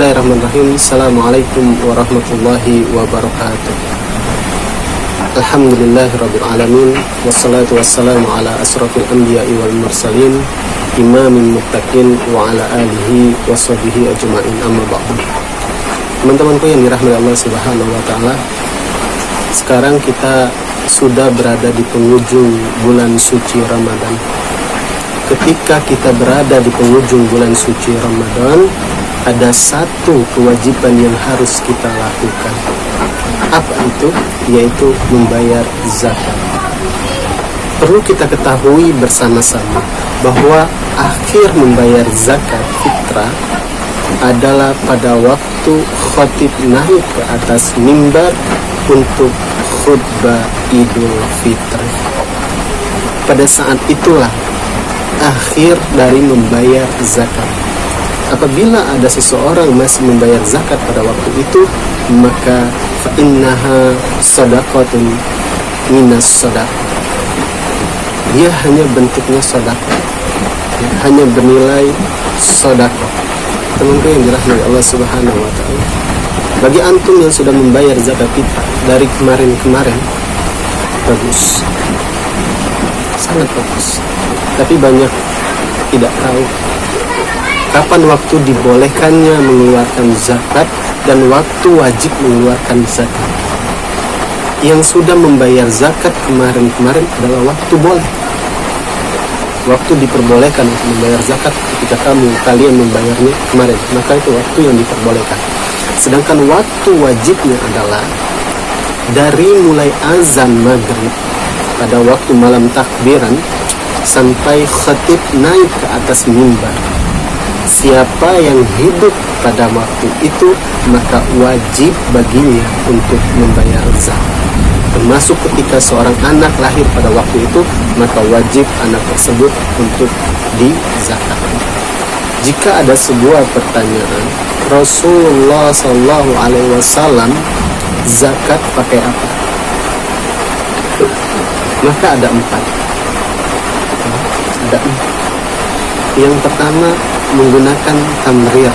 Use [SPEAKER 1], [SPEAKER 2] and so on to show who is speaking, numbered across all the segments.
[SPEAKER 1] Bismillahirrahmanirrahim. Assalamualaikum warahmatullahi wabarakatuh. Alhamdulillahirabbil alamin, wassalatu wassalamu ala asrofil anbiya'i wal mursalin, imamil muttaqin wa ala alihi washabihi ajma'in, amma ba'du. Teman-temanku yang dirahmati Allah Subhanahu wa taala, sekarang kita sudah berada di penghujung bulan suci Ramadan. Ketika kita berada di penghujung bulan suci Ramadan, ada satu kewajiban yang harus kita lakukan. Apa itu? Yaitu membayar zakat. Perlu kita ketahui bersama-sama bahwa akhir membayar zakat fitrah adalah pada waktu khatib naik ke atas mimbar untuk khutbah Idul Fitri. Pada saat itulah akhir dari membayar zakat. Apabila ada seseorang masih membayar zakat pada waktu itu, maka fa'innaha sadaqatun minas sadaqah. Dia hanya bentuknya sedekah, hanya bernilai sedekah. Teman-teman yang dirahmati Allah Subhanahu wa taala, bagi antum yang sudah membayar zakat kita dari kemarin-kemarin, bagus, sangat bagus. Tapi banyak tidak tahu kapan waktu dibolehkannya mengeluarkan zakat dan waktu wajib mengeluarkan zakat. Yang sudah membayar zakat kemarin-kemarin adalah waktu boleh. Waktu diperbolehkan untuk membayar zakat ketika kalian membayarnya kemarin, maka itu waktu yang diperbolehkan. Sedangkan waktu wajibnya adalah dari mulai azan maghrib pada waktu malam takbiran sampai khatib naik ke atas mimbar. Siapa yang hidup pada waktu itu, maka wajib baginya untuk membayar zakat. Termasuk ketika seorang anak lahir pada waktu itu, maka wajib anak tersebut untuk dizakatkan. Jika ada sebuah pertanyaan, Rasulullah SAW zakat pakai apa? Maka ada empat. Yang pertama menggunakan tamrir.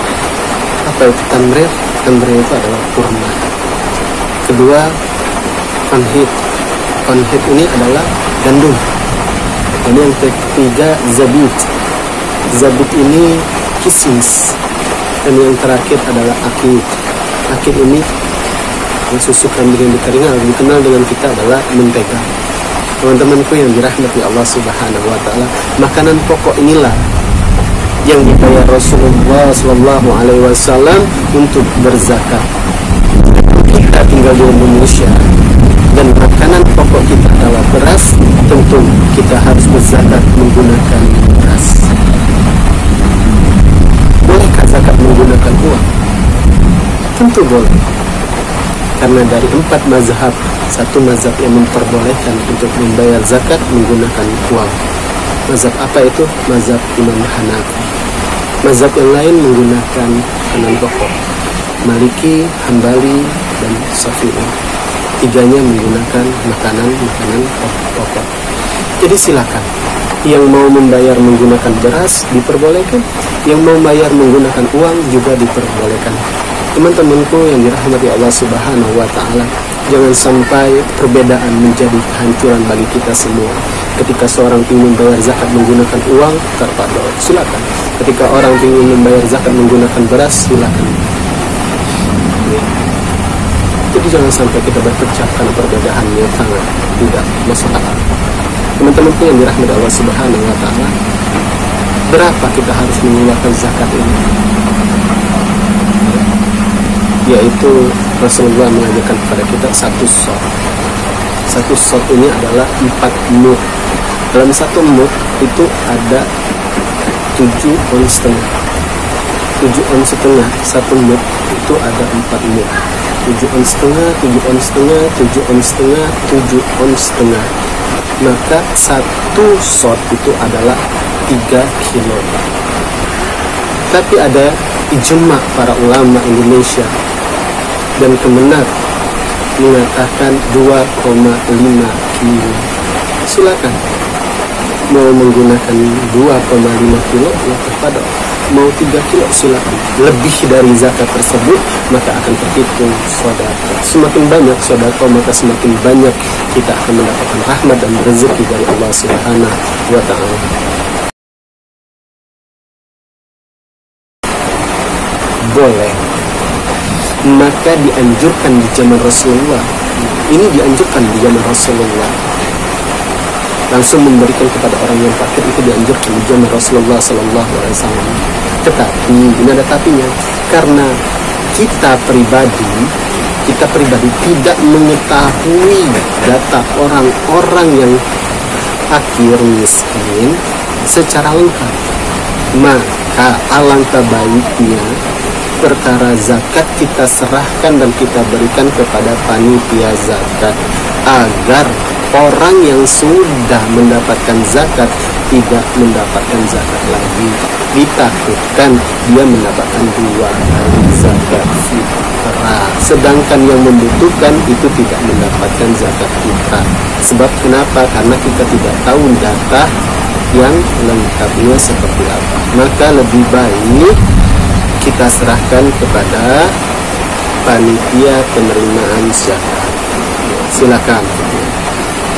[SPEAKER 1] Apa itu tamrir? Tamrir itu adalah kurma. Kedua, konhit. Konhit ini adalah gandum. Dan yang ketiga, zabit. Zabit ini kismis. Dan yang terakhir adalah akid. Akid ini susu kambing yang dikeringkan, dikenal dengan kita adalah mentega. Teman-temanku yang dirahmati Allah Subhanahu wa taala, makanan pokok inilah yang dibayar Rasulullah SAW untuk berzakat. Kita tinggal di Indonesia dan makanan pokok kita adalah beras, tentu kita harus berzakat menggunakan beras. Bolehkah zakat menggunakan uang? Tentu boleh. Karena dari 4 mazhab, satu mazhab yang memperbolehkan untuk membayar zakat menggunakan uang. Mazhab apa itu? Mazhab Imam Hanafi. Mazhab yang lain menggunakan makanan pokok. Maliki, Hambali, dan Syafi'i. Tiganya menggunakan makanan pokok. Jadi silakan. Yang mau membayar menggunakan beras diperbolehkan, yang mau membayar menggunakan uang juga diperbolehkan. Teman-temanku yang dirahmati Allah Subhanahu wa taala, jangan sampai perbedaan menjadi kehancuran bagi kita semua. Ketika seorang ingin membayar zakat menggunakan uang, terpadu, silakan. Ketika orang ingin membayar zakat menggunakan beras, silakan. Jadi jangan sampai kita berpecah karena perbedaan yang sangat tidak masuk akal. Teman-temanku yang dirahmati Allah Subhanahu wa taala, berapa kita harus mengeluarkan zakat ini? Yaitu Rasulullah mengajarkan kepada kita satu sot. Satu sot ini adalah 4 mud. Dalam satu mud itu ada 7 ons setengah. 7 ons setengah. Satu mud itu ada 4 mud. 7 ons setengah, 7 ons setengah, 7 ons setengah, 7 ons setengah. Maka satu sot itu adalah 3 kilo. Tapi ada ijma para ulama Indonesia dan Kemenak mengatakan 2,5 kilo. Silakan mau menggunakan 2,5 kilo ya kepada mau 3 kilo silakan. Lebih dari zakat tersebut maka akan terhitung sedekah. Semakin banyak sedekah maka semakin banyak kita akan mendapatkan rahmat dan rezeki dari Allah Subhanahu wa taala. Boleh, maka dianjurkan di zaman Rasulullah. Ini dianjurkan di zaman Rasulullah. Langsung memberikan kepada orang yang fakir itu dianjurkan di zaman Rasulullah SAW. Tetapi ini ada tapinya, karena kita pribadi tidak mengetahui data orang-orang yang fakir miskin secara lengkap. Maka alangkah baiknya perkara zakat kita serahkan dan kita berikan kepada panitia zakat, agar orang yang sudah mendapatkan zakat tidak mendapatkan zakat lagi. Ditakutkan dia mendapatkan 2 kali zakat fitrah, sedangkan yang membutuhkan itu tidak mendapatkan zakat fitrah. Sebab kenapa? Karena kita tidak tahu data yang lengkapnya seperti apa. Maka lebih baik kita serahkan kepada panitia penerimaan zakat. Silakan.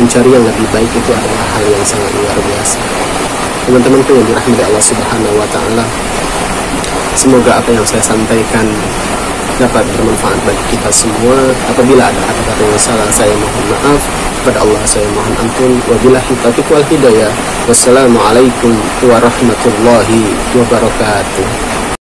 [SPEAKER 1] Mencari yang lebih baik itu adalah hal yang sangat luar biasa. Teman-temanku yang dirahmati Allah Subhanahu wa taala, semoga apa yang saya sampaikan dapat bermanfaat bagi kita semua. Apabila ada kata-kata yang salah, saya mohon maaf. Kepada Allah saya mohon ampun. Wabillahi taufiq wal hidayah. Wassalamualaikum warahmatullahi wabarakatuh.